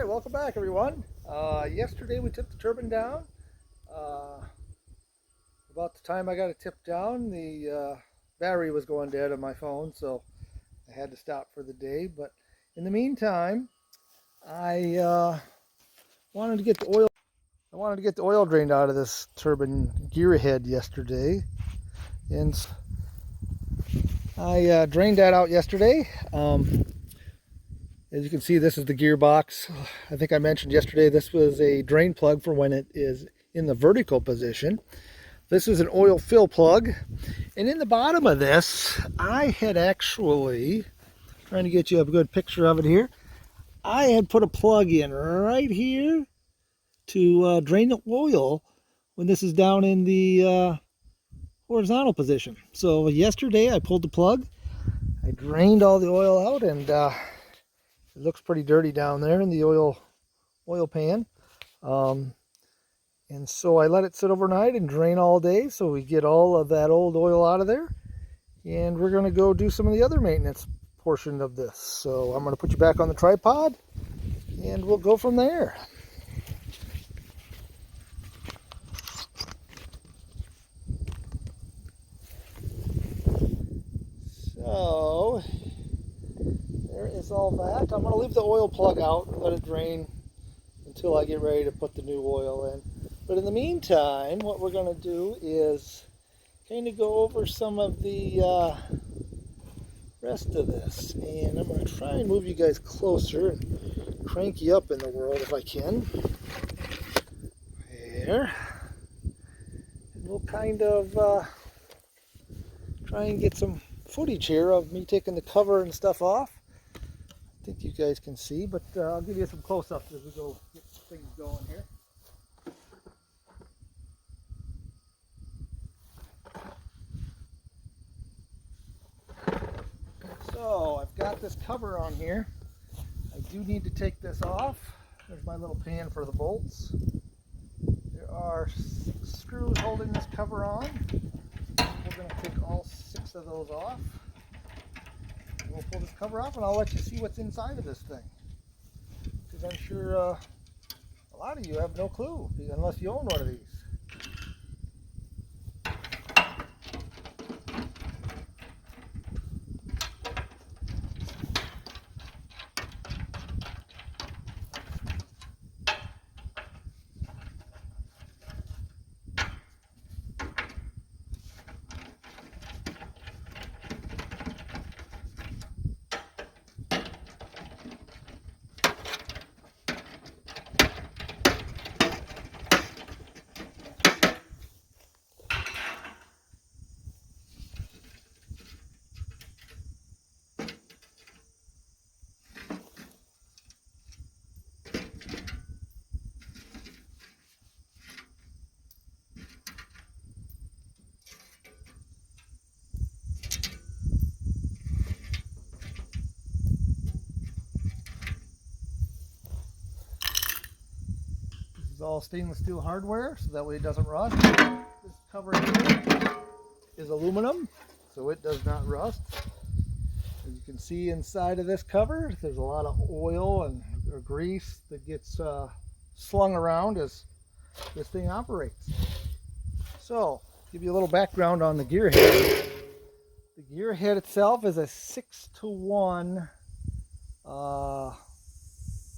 Alright, welcome back everyone. Yesterday we took the turbine down. About the time I got it tipped down, the battery was going dead on my phone, so I had to stop for the day. But in the meantime, I wanted to get the oil. I wanted to get the oil drained out of this turbine gearhead yesterday, and I drained that out yesterday. As you can see, this is the gearbox. I think I mentioned yesterday this was a drain plug for when it is in the vertical position. This is an oil fill plug. And in the bottom of this, I had actually, trying to get you a good picture of it here, I had put a plug in right here to drain the oil when this is down in the horizontal position. So yesterday I pulled the plug, I drained all the oil out, and it looks pretty dirty down there in the oil pan. And so I let it sit overnight and drain all day so we get all of that old oil out of there. And we're going to go do some of the other maintenance portion of this. So I'm going to put you back on the tripod and we'll go from there. So there is all that. I'm going to leave the oil plug out and let it drain until I get ready to put the new oil in. But in the meantime, what we're going to do is kind of go over some of the rest of this. And I'm going to try and move you guys closer and crank you up in the world if I can. There. And we'll kind of try and get some footage here of me taking the cover and stuff off. I think you guys can see, but I'll give you some close-ups as we go get things going here. So I've got this cover on here. I do need to take this off. There's my little pan for the bolts. There are 6 screws holding this cover on. We're going to take all 6 of those off. We'll pull this cover off and I'll let you see what's inside of this thing. Because I'm sure a lot of you have no clue unless you own one of these. This is all stainless steel hardware, so that way it doesn't rust. This cover here is aluminum, so it does not rust. As you can see inside of this cover, there's a lot of oil and or grease that gets slung around as this thing operates. So, give you a little background on the gearhead. The gearhead itself is a 6-to-1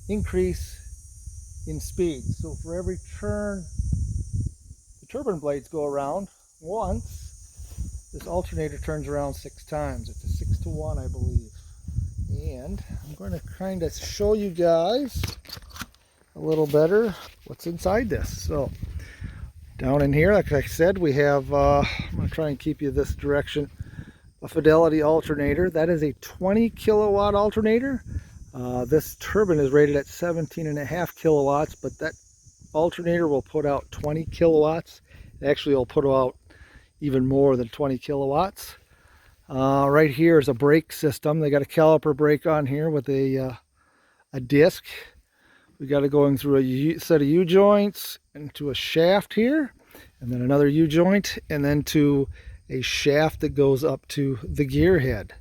increase in speed. So for every turn the turbine blades go around once, this alternator turns around 6 times. It's a 6-to-1, I believe. And I'm going to kind of show you guys a little better what's inside this. So down in here, like I said, we have, I'm going to try and keep you this direction, a Fidelity alternator. That is a 20 kilowatt alternator. This turbine is rated at 17.5 kilowatts, but that alternator will put out 20 kilowatts. Actually, it'll put out even more than 20 kilowatts. Right here is a brake system. They got a caliper brake on here with a disc. We got it going through a set of U-joints into a shaft here, and then another U-joint, and then to a shaft that goes up to the gearhead.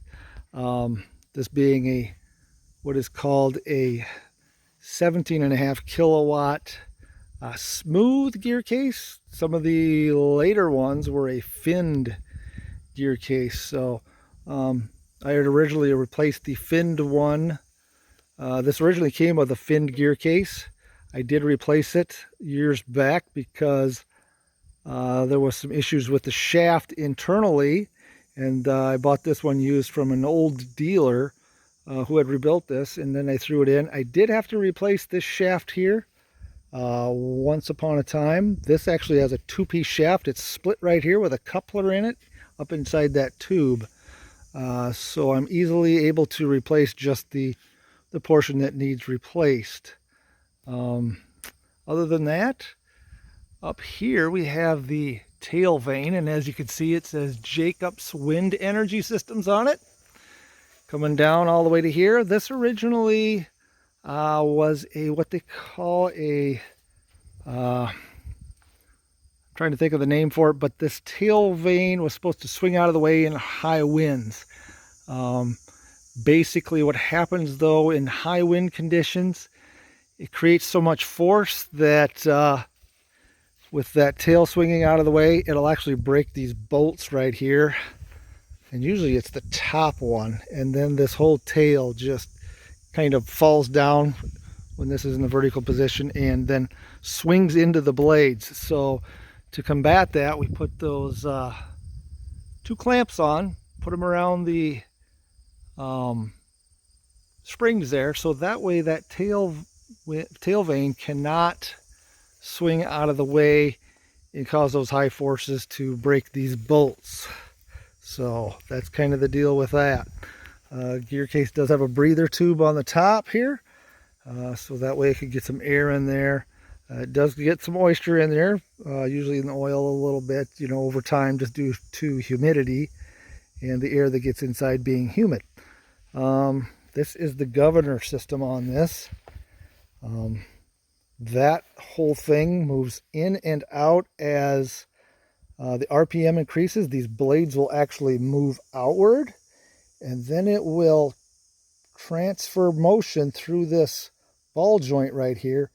This being what is called a 17.5 kilowatt smooth gear case. Some of the later ones were a finned gear case. So I had originally replaced the finned one. This originally came with a finned gear case. I did replace it years back because there was some issues with the shaft internally, and I bought this one used from an old dealer who had rebuilt this, and then I threw it in. I did have to replace this shaft here once upon a time. This actually has a two-piece shaft. It's split right here with a coupler in it up inside that tube. So I'm easily able to replace just the portion that needs replaced. Other than that, up here we have the tail vane, and as you can see, it says Jacobs Wind Energy Systems on it. Coming down all the way to here. This originally was a, what they call a, I'm trying to think of the name for it, but this tail vane was supposed to swing out of the way in high winds. Basically what happens though in high wind conditions, it creates so much force that with that tail swinging out of the way, it'll actually break these bolts right here. And usually it's the top one, and then this whole tail just kind of falls down when this is in the vertical position and then swings into the blades. So to combat that, we put those two clamps on, put them around the springs there, so that way that tail vane cannot swing out of the way and cause those high forces to break these bolts. So that's kind of the deal with that. Gear case does have a breather tube on the top here, so that way it can get some air in there. It does get some moisture in there, usually in the oil a little bit, you know, over time, just due to humidity and the air that gets inside being humid. This is the governor system on this. That whole thing moves in and out as the RPM increases. These blades will actually move outward, and then it will transfer motion through this ball joint right here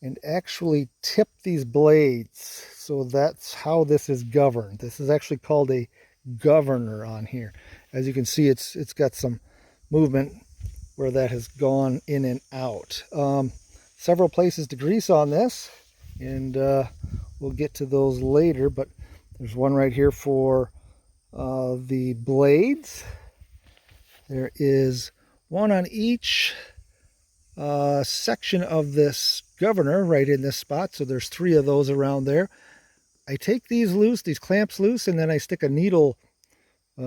and actually tip these blades. So that's how this is governed. This is actually called a governor on here. As you can see, it's got some movement where that has gone in and out. Several places to grease on this, and we'll get to those later, but there's one right here for the blades. There is one on each section of this governor right in this spot, so there's 3 of those around there. I take these loose, these clamps loose, and then I stick a needle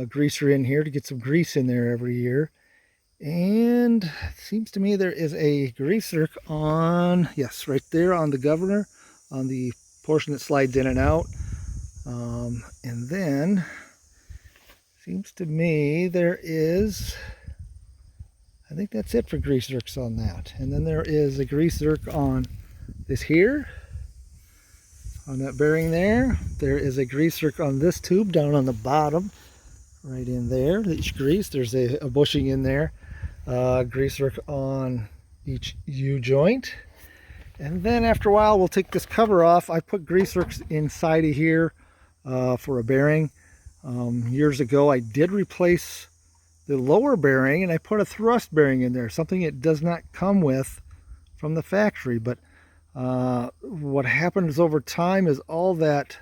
greaser in here to get some grease in there every year. And it seems to me there is a greaser on, yes, right there on the governor, on the portion that slides in and out. And then seems to me there is, I think that's it for grease zerks on that. And then there is a grease zerk on this here, on that bearing there. There is a grease zerk on this tube down on the bottom, right in there. Each grease, there's a bushing in there. Grease zerk on each U-joint. And then after a while, we'll take this cover off. I put grease zerks inside of here for a bearing. Years ago, I did replace the lower bearing, and I put a thrust bearing in there, something it does not come with from the factory. But what happens over time is all that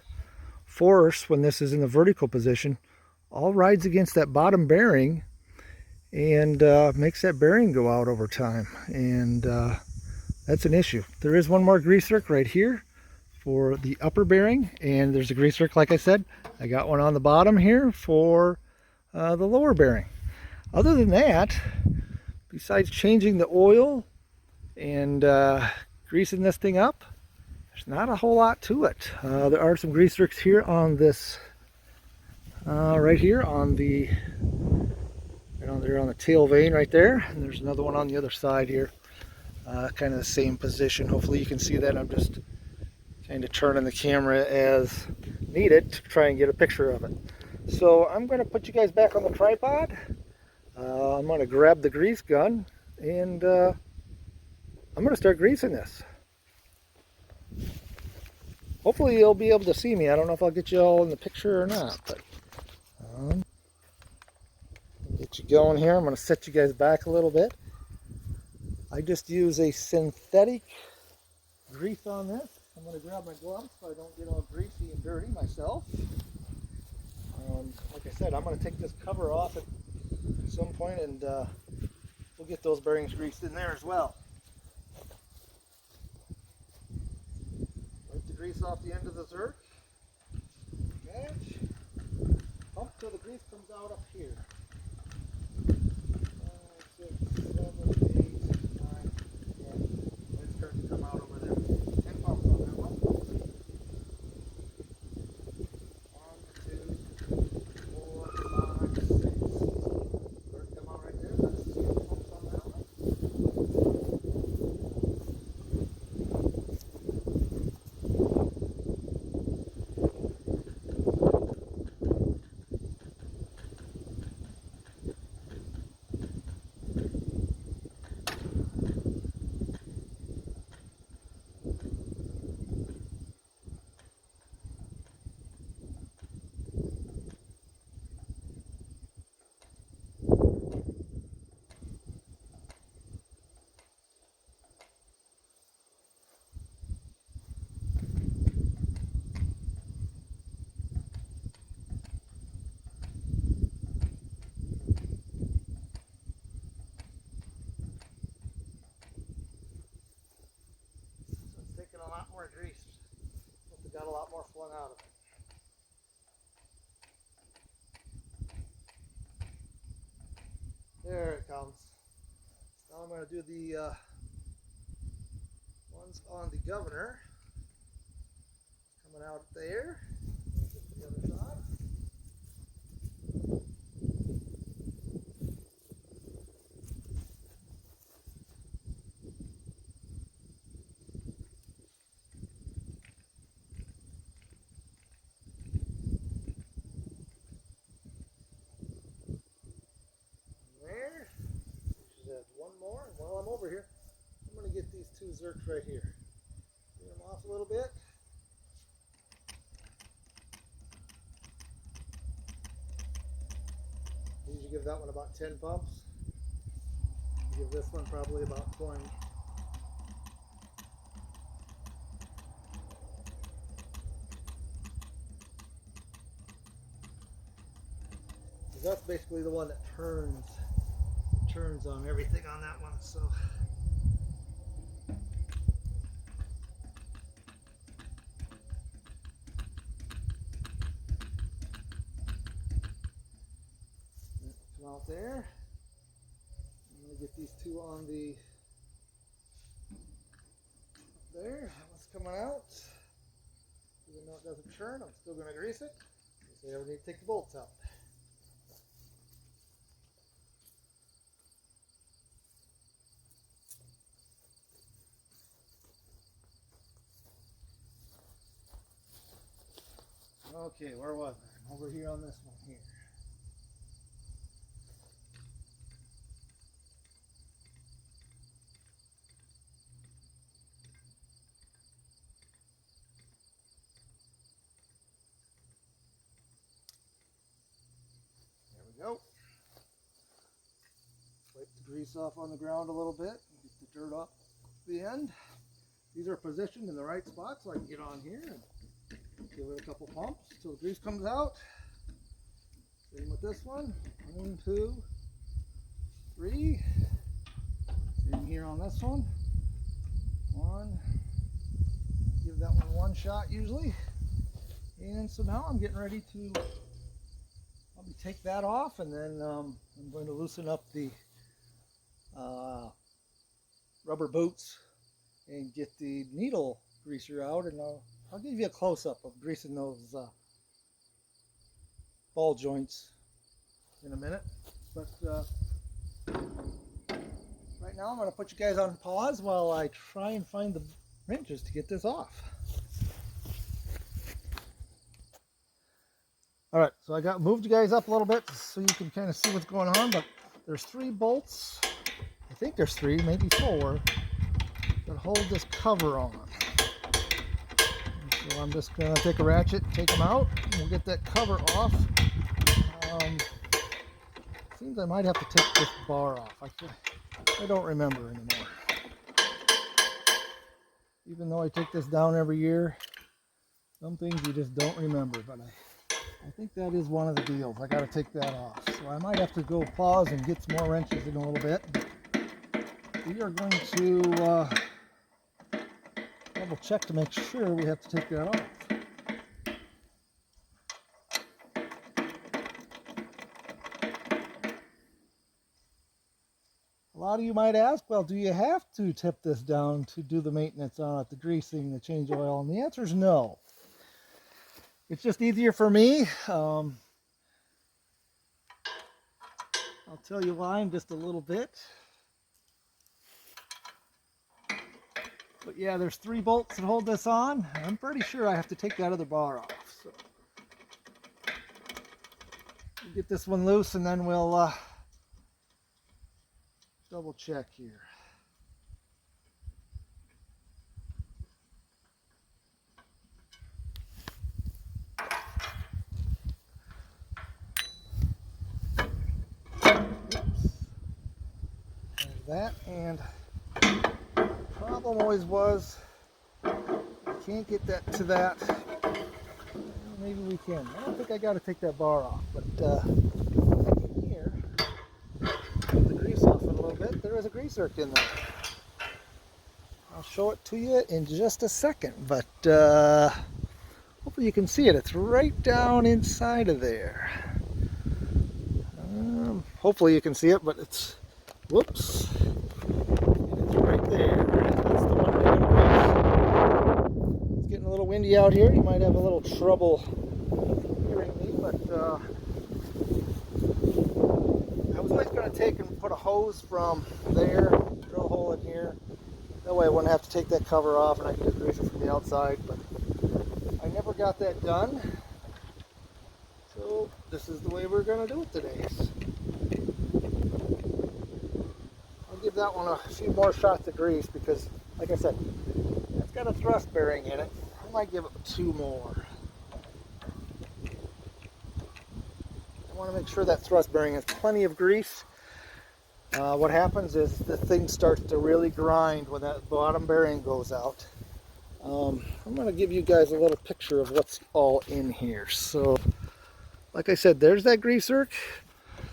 force, when this is in the vertical position, all rides against that bottom bearing and makes that bearing go out over time. And that's an issue. There is one more grease zerk right here for the upper bearing, and there's a grease zerk, like I said. I got one on the bottom here for the lower bearing. Other than that, besides changing the oil and greasing this thing up, there's not a whole lot to it. There are some grease zerks here on this, right here on the, on the tail vane right there, and there's another one on the other side here, kind of the same position. Hopefully you can see that. I'm just kind of turning the camera as needed to try and get a picture of it. So I'm going to put you guys back on the tripod. I'm going to grab the grease gun, and I'm going to start greasing this. Hopefully you'll be able to see me. I don't know if I'll get you all in the picture or not, but get you going here. I'm going to set you guys back a little bit. I just use a synthetic grease on this. I'm going to grab my gloves so I don't get all greasy and dirty myself. Like I said, I'm going to take this cover off at some point, and we'll get those bearings greased in there as well. Wipe the grease off the end of the zerk. Catch. Pump till the grease comes out up here. 5, 6, 7, 8, 9, 10. It's starting to come out over there. 10 pumps on that one. 1, 2, 4, 5, 6. Start to come out right there. That's 10 pumps on that one. Taking a lot more grease. Hope we got a lot more flung out of it. There it comes. Now I'm going to do the ones on the governor. Coming out there. Get the other side. One more, and while I'm over here, I'm going to get these two zerks right here. Get them off a little bit. I usually give that one about 10 pumps. Give this one probably about 20. That's basically the one that turns on everything on that one. So come out there. I'm going to get these two on the there. That one's coming out. Even though it doesn't turn, I'm still going to grease it. So I need to take the bolts out. Okay, where was I? Over here on this one here. There we go. Wipe the grease off on the ground a little bit. Get the dirt off the end. These are positioned in the right spot so I can get on here and give it a couple pumps till the grease comes out. Same with this one. 1, 2, 3. Same here on this one. 1. Give that one shot usually. And so now I'm getting ready to probably take that off, and then I'm going to loosen up the rubber boots and get the needle greaser out, and I'll give you a close-up of greasing those ball joints in a minute. But right now I'm going to put you guys on pause while I try and find the wrenches to get this off. Alright, so I moved you guys up a little bit so you can kind of see what's going on, but there's 3 bolts. I think there's 3, maybe 4. hold this cover on. So I'm just going to take a ratchet, take them out, and we'll get that cover off. Seems I might have to take this bar off. I don't remember anymore. Even though I take this down every year, some things you just don't remember. But I think that is one of the deals. I got to take that off. So I might have to go pause and get some more wrenches in a little bit. But we are going to double check to make sure we have to take that off. A lot of you might ask, well, do you have to tip this down to do the maintenance on it, the greasing, the change oil? And the answer is no. It's just easier for me. I'll tell you why in just a little bit. But yeah, there's 3 bolts that hold this on. I'm pretty sure I have to take that other bar off. So we'll get this one loose and then we'll double check here. There's that, and the problem always was I can't get that to that. Maybe we can. I don't think I got to take that bar off, but here, put the grease off it a little bit. There is a grease zerk in there. I'll show it to you in just a second, but hopefully you can see it. It's right down inside of there. Hopefully you can see it, but it's, whoops, it's right there. That's the one down grease. It's getting a little windy out here. You might have a little trouble hearing me, but I was always going to take and put a hose from there, drill a hole in here. That way I wouldn't have to take that cover off and I could just grease it from the outside, but I never got that done. So this is the way we're going to do it today. I'll give that one a few more shots of grease because, like I said, it's got a thrust bearing in it. I might give it 2 more. I want to make sure that thrust bearing has plenty of grease. What happens is the thing starts to really grind when that bottom bearing goes out. I'm going to give you guys a little picture of what's all in here. So, like I said, there's that grease zerk.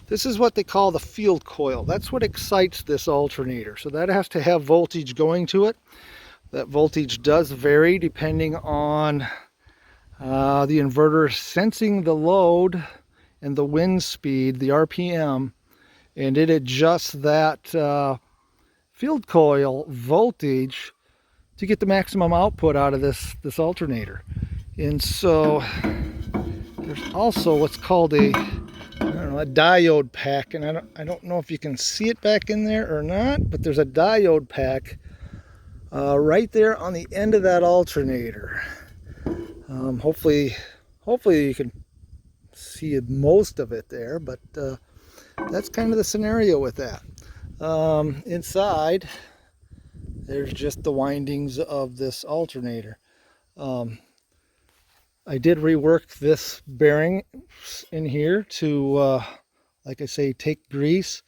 This is what they call the field coil. That's what excites this alternator. So that has to have voltage going to it. That voltage does vary depending on the inverter sensing the load and the wind speed, the RPM, and it adjusts that field coil voltage to get the maximum output out of this alternator. And so there's also what's called a diode pack, and I don't know if you can see it back in there or not, but there's a diode pack right there on the end of that alternator. Hopefully you can see most of it there, but that's kind of the scenario with that. Inside, there's just the windings of this alternator. I did rework this bearing in here to, like I say, take grease.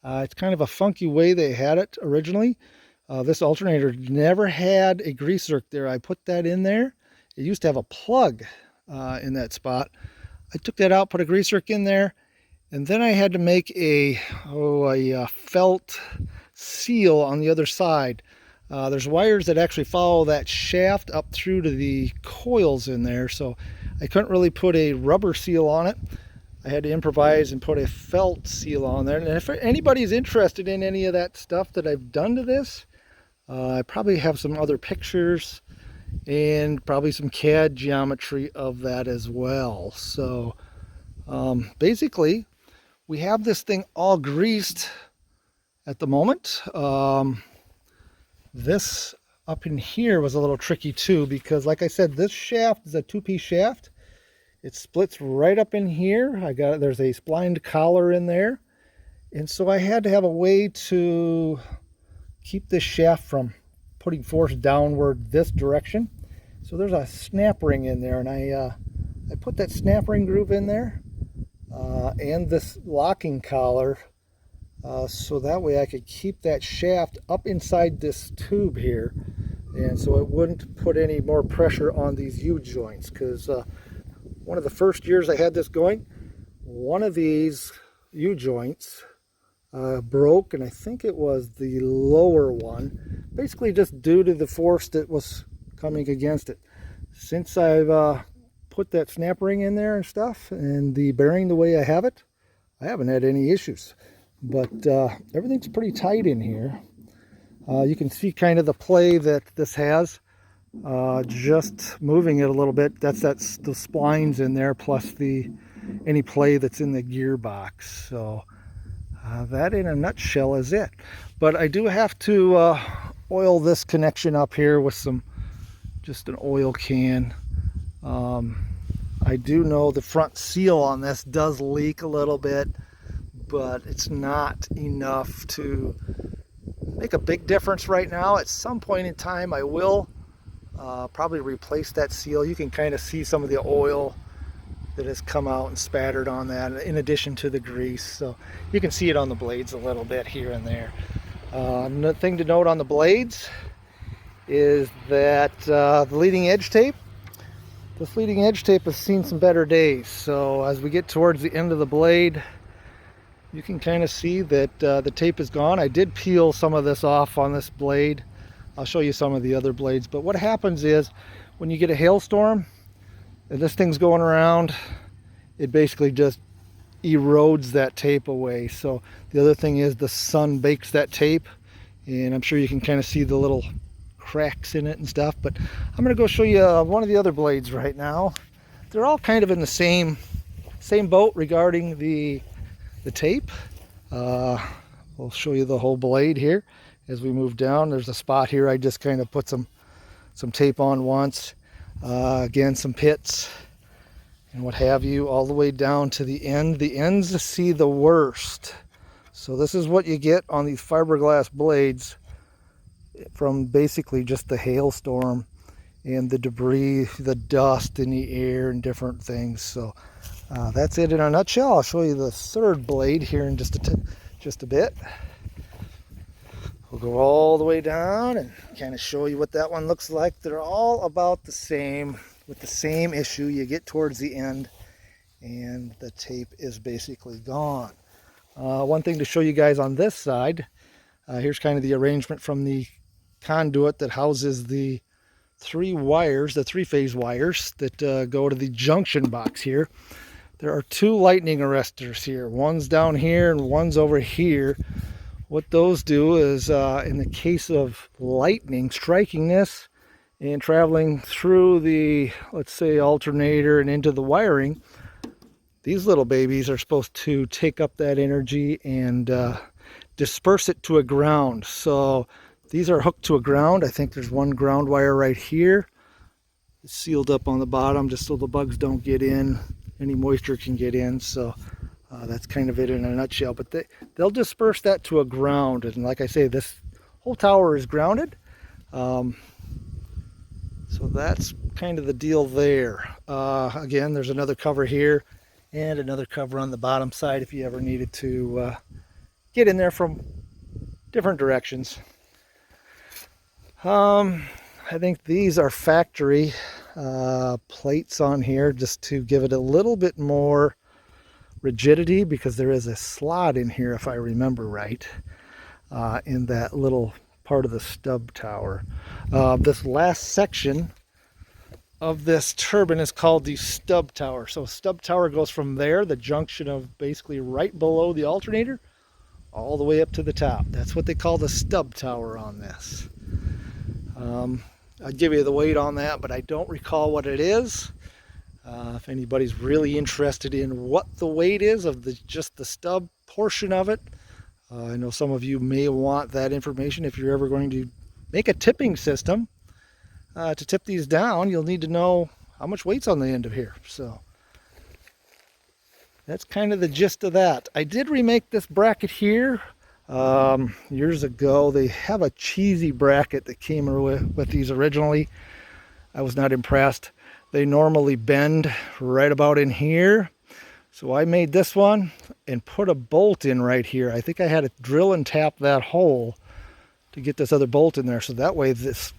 It's kind of a funky way they had it originally. This alternator never had a grease zerk there. I put that in there. It used to have a plug in that spot. I took that out, put a grease zerk in there, and then I had to make a felt seal on the other side. There's wires that actually follow that shaft up through to the coils in there, so I couldn't really put a rubber seal on it. I had to improvise and put a felt seal on there. And if anybody's interested in any of that stuff that I've done to this, I probably have some other pictures and probably some CAD geometry of that as well. So basically, we have this thing all greased at the moment. This up in here was a little tricky too, because like I said, this shaft is a 2-piece shaft. It splits right up in here. There's a splined collar in there, and so I had to have a way to keep this shaft from putting force downward this direction. So there's a snap ring in there, and I put that snap ring groove in there and this locking collar so that way I could keep that shaft up inside this tube here, and so it wouldn't put any more pressure on these U-joints, because one of the first years I had this going, one of these U-joints broke, and I think it was the lower one, basically just due to the force that was coming against it. Since I've put that snap ring in there and stuff, and the bearing the way I have it, I haven't had any issues. But everything's pretty tight in here. You can see kind of the play that this has. Just moving it a little bit, that's the splines in there, plus any play that's in the gearbox. So that in a nutshell is it. But I do have to oil this connection up here with just an oil can. I do know the front seal on this does leak a little bit, but it's not enough to make a big difference right now. At some point in time I will probably replace that seal. You can kind of see some of the oil that has come out and spattered on that, in addition to the grease. So you can see it on the blades a little bit here and there. Another thing to note on the blades is that the leading edge tape, this leading edge tape has seen some better days. So as we get towards the end of the blade, you can kind of see that the tape is gone. I did peel some of this off on this blade. I'll show you some of the other blades. But what happens is when you get a hailstorm and this thing's going around, it basically just erodes that tape away. So the other thing is the sun bakes that tape, and I'm sure you can kind of see the little cracks in it and stuff. But I'm going to go show you one of the other blades right now. They're all kind of in the same boat regarding the tape. We'll show you the whole blade here as we move down. There's a spot here I just kind of put some tape on once. Again, some pits and what have you, all the way down to the end. The ends see the worst. So this is what you get on these fiberglass blades from basically just the hailstorm and the debris, the dust in the air and different things. So that's it in a nutshell. I'll show you the third blade here in just a bit. We'll go all the way down and kind of show you what that one looks like. They're all about the same, with the same issue. You get towards the end and the tape is basically gone. One thing to show you guys on this side, here's kind of the arrangement from the conduit that houses the three-phase wires that go to the junction box here. There are two lightning arresters here. One's down here and one's over here. What those do is, in the case of lightning striking this and traveling through the, let's say, alternator and into the wiring, these little babies are supposed to take up that energy and disperse it to a ground. So these are hooked to a ground. I think there's one ground wire right here. It's sealed up on the bottom just so the bugs don't get in. Any moisture can get in. So that's kind of it in a nutshell. But they'll disperse that to a ground. And like I say, this whole tower is grounded. So that's kind of the deal there. Again, there's another cover here and another cover on the bottom side if you ever needed to get in there from different directions. I think these are factory plates on here just to give it a little bit more rigidity, because there is a slot in here, if I remember right, in that little part of the stub tower. This last section of this turbine is called the stub tower. So stub tower goes from there, the junction of basically right below the alternator, all the way up to the top. That's what they call the stub tower on this. I'd give you the weight on that, but I don't recall what it is. If anybody's really interested in what the weight is of just the stub portion of it, I know some of you may want that information. If you're ever going to make a tipping system to tip these down, you'll need to know how much weight's on the end of here. So that's kind of the gist of that. I did remake this bracket here Years ago. They have a cheesy bracket that came with these originally. I was not impressed. They normally bend right about in here. So I made this one and put a bolt in right here. I think I had to drill and tap that hole to get this other bolt in there, so that way this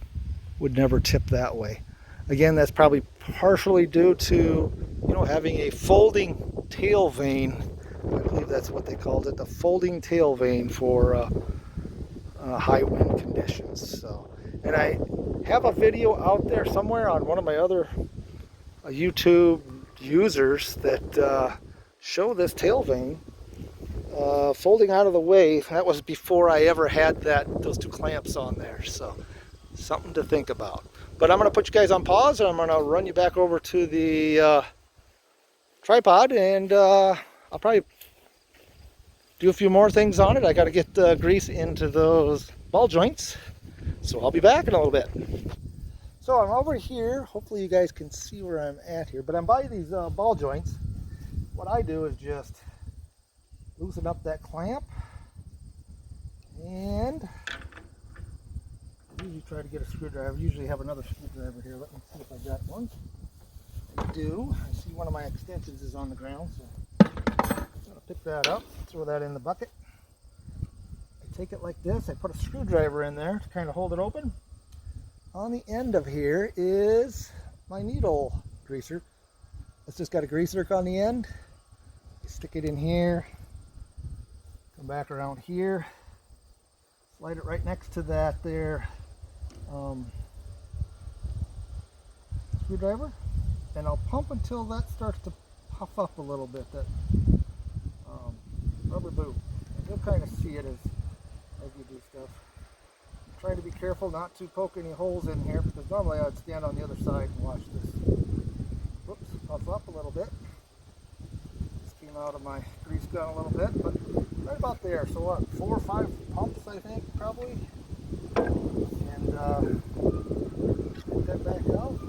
would never tip that way. Again, that's probably partially due to, having a folding tail vane. I believe that's what they called it, the folding tail vane for high wind conditions. So, and I have a video out there somewhere on one of my other YouTube users that show this tail vane folding out of the way. That was before I ever had those two clamps on there. So something to think about. But I'm going to put you guys on pause, and I'm going to run you back over to the tripod, and I'll probably do a few more things on it. I got to get grease into those ball joints, so I'll be back in a little bit. So I'm over here. Hopefully you guys can see where I'm at here, but I'm by these ball joints. What I do is just loosen up that clamp, and I usually try to get a screwdriver. I usually have another screwdriver here. Let me see if I got one. I do. I see one of my extensions is on the ground, so I'm going to pick that up, throw that in the bucket. I take it like this. I put a screwdriver in there to kind of hold it open. On the end of here is my needle greaser. It's just got a grease zerk on the end. You stick it in here, come back around here, slide it right next to that there screwdriver, and I'll pump until that starts to puff up a little bit, that rubber boot. And you'll kind of see it as you do stuff. Try to be careful not to poke any holes in here, because normally I'd stand on the other side and watch this. Whoops, puff up a little bit. Just came out of my grease gun a little bit, but right about there. So what, 4 or 5 pumps, I think, probably. And get that back out.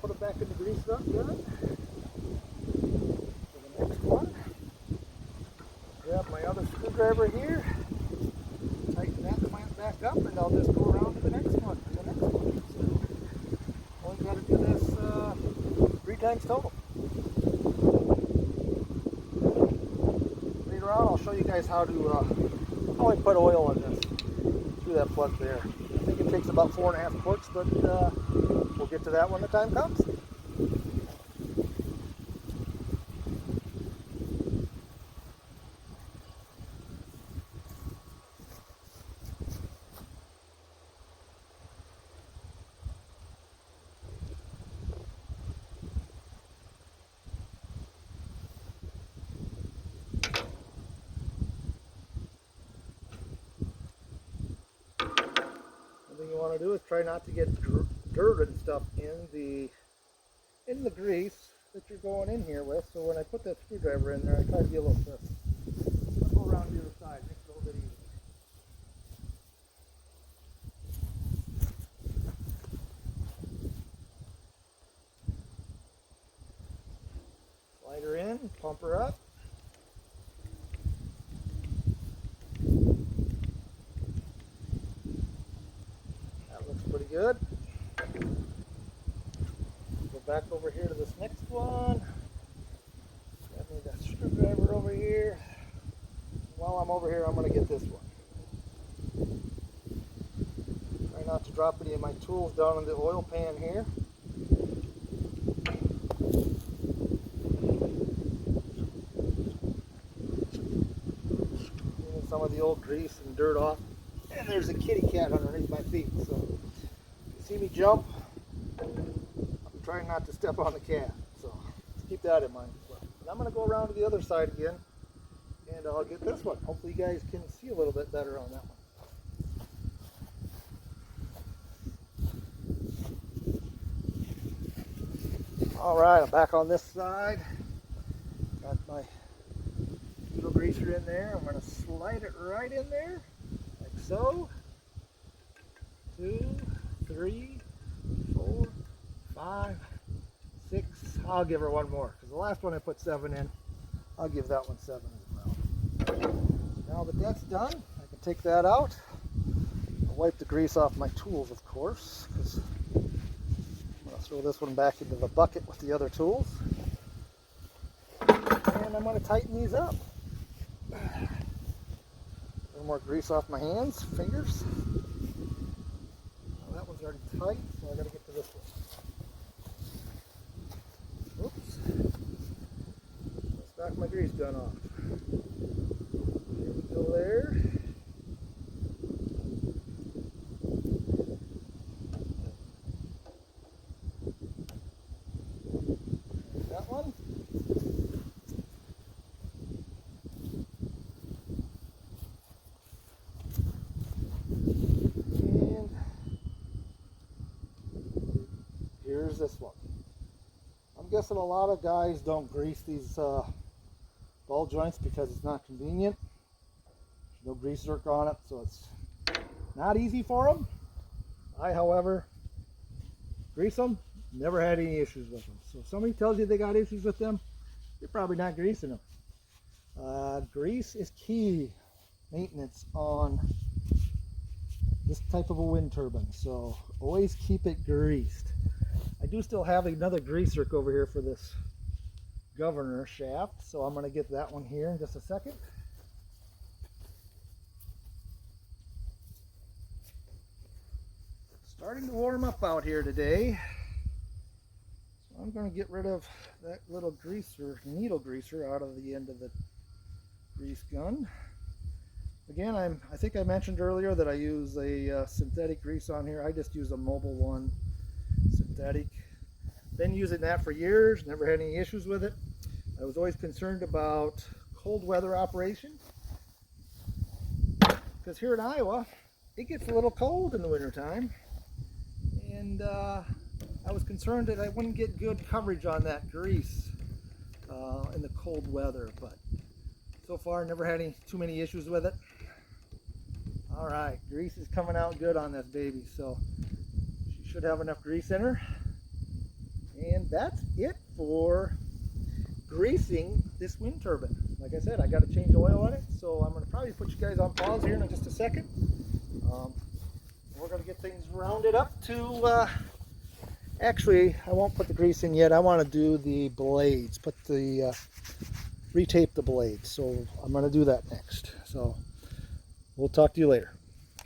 Put it back in the grease gun. Good. For the next one, grab my other screwdriver here. Tighten that clamp back up, and I'll just go around to the next one. So only got to do this 3 times total. Later on, I'll show you guys how I put oil in this through that plug there. I think it takes about 4.5 quarts, but we'll get to that when the time comes. Want to do is try not to get dirt and stuff in the grease that you're going in here with. So when I put that screwdriver in there, I try to be a little careful. I'll go around the other side, makes it a little bit easier. Slide her in, pump her up. Pretty good. Go back over here to this next one. Grab me that screwdriver over here. While I'm over here, I'm going to get this one. Try not to drop any of my tools down in the oil pan here. Cleaning some of the old grease and dirt off. And there's a kitty cat underneath my feet, so see me jump, I'm trying not to step on the cat, so keep that in mind as well. And I'm going to go around to the other side again, and I'll get this one. Hopefully you guys can see a little bit better on that one. Alright, I'm back on this side. Got my needle greaser in there. I'm going to slide it right in there, like so. 2, 3, 4, 5, 6. I'll give her one more, because the last one I put 7 in. I'll give that one 7 as well. Now that that's done, I can take that out. I'll wipe the grease off my tools, of course, because I'm going to throw this one back into the bucket with the other tools. And I'm going to tighten these up. A little more grease off my hands, fingers. Well, that one's already tight, so I got to get to this one. Oops. Let's knock my grease gun off. There we go there. That one. And here's this one. I'm guessing a lot of guys don't grease these ball joints because it's not convenient. There's no grease zerk on it, so it's not easy for them. I, however, grease them, never had any issues with them. So if somebody tells you they got issues with them, you're probably not greasing them. Grease is key maintenance on this type of a wind turbine, so always keep it greased. I do still have another grease zerk over here for this governor shaft, so I'm going to get that one here in just a second. Starting to warm up out here today, so I'm going to get rid of that little greaser, needle greaser, out of the end of the grease gun. Again, I think I mentioned earlier that I use a synthetic grease on here. I just use a Mobile One synthetic. Been using that for years, never had any issues with it. I was always concerned about cold weather operation, because here in Iowa it gets a little cold in the wintertime, and I was concerned that I wouldn't get good coverage on that grease in the cold weather, but so far never had too many issues with it. Alright, grease is coming out good on this baby, so she should have enough grease in her. And that's it for greasing this wind turbine. Like I said, I got to change oil on it, so I'm going to probably put you guys on pause here in just a second. We're going to get things rounded up to, actually, I won't put the grease in yet. I want to do the blades, retape the blades. So I'm going to do that next. So we'll talk to you later.